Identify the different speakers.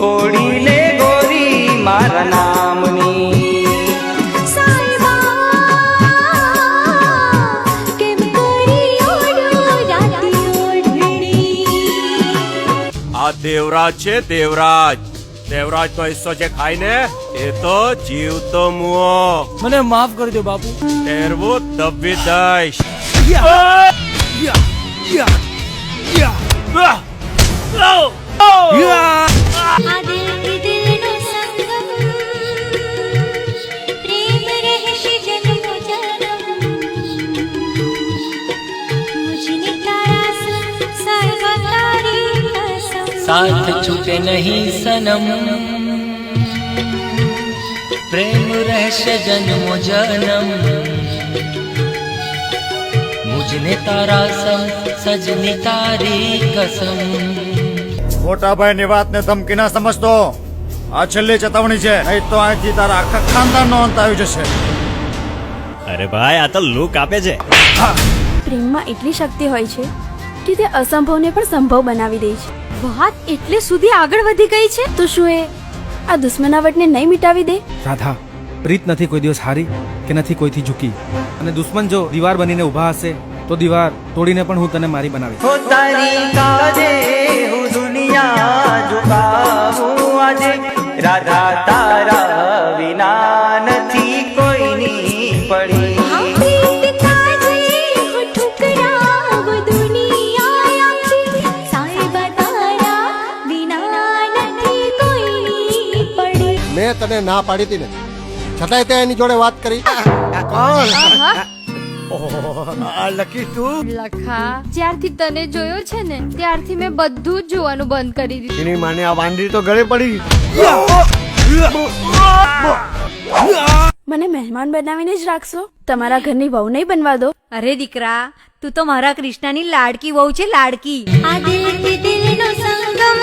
Speaker 1: Audi લે ગોરી મારા નામની
Speaker 2: આ દેવરાજ છે દેવરાજ. દેવરાજ નો હિસ્સો જે ખાય ને એ તો જીવતો મુઓ.
Speaker 3: મને માફ કરી દો બાપુ.
Speaker 2: તેરવું દબી દઈશ.
Speaker 4: साथ छूटे नहीं सनम प्रेम रहस्य जन्मो जन्म मुझने तारा संग सजनी तारी कसम.
Speaker 5: મોટા ભાઈ ની વાત ને ધમકી ના સમજતો. આ છેલ્લી ચેતવણી છે, નહીં તો અહીંથી તારા આખા ખાનદાન નો અંત આવી જશે.
Speaker 6: અરે ભાઈ આ તો લુક આપે છે.
Speaker 7: પ્રેમમાં એટલી શક્તિ હોય છે કે તે અસંભવને પણ સંભવ બનાવી દે છે. વાત એટલે સુધી આગળ વધી ગઈ છે તો શું એ આ દુશ્મનાવટને નહીં મિટાવી દે?
Speaker 3: રાધા, પ્રીત નથી કોઈ દિવસ હારી કે નથી કોઈથી ઝૂકી. અને દુશ્મન જો દીવાર બનીને ઊભા હશે તો દીવાર તોડીને પણ હું તને મારી બનાવીશ.
Speaker 1: હો તારી કાજે હું દુનિયા ઝુકાવું આજે રાધા તારા વિના નથી કોઈની પડી.
Speaker 8: મેં તને ના પાડી હતી ને, છતાંય તે એની જોડે વાત કરી.
Speaker 5: લકી તું
Speaker 7: લખા, જ્યારથી તને જોયો છે ને ત્યારથી મેં બધું જ જોવાનું બંધ કરી દીધું.
Speaker 8: એની માને આ વાંદરી તો ગળે પડી.
Speaker 7: મને મહેમાન બનાવીને જ રાખશો? તમારા ઘરની વહુ નહીં બનવા દો?
Speaker 9: અરે દીકરા, તું તો મારા કૃષ્ણની લાડકી વહુ છે, લાડકી.
Speaker 7: આ દિલ થી દિલનો સંગમ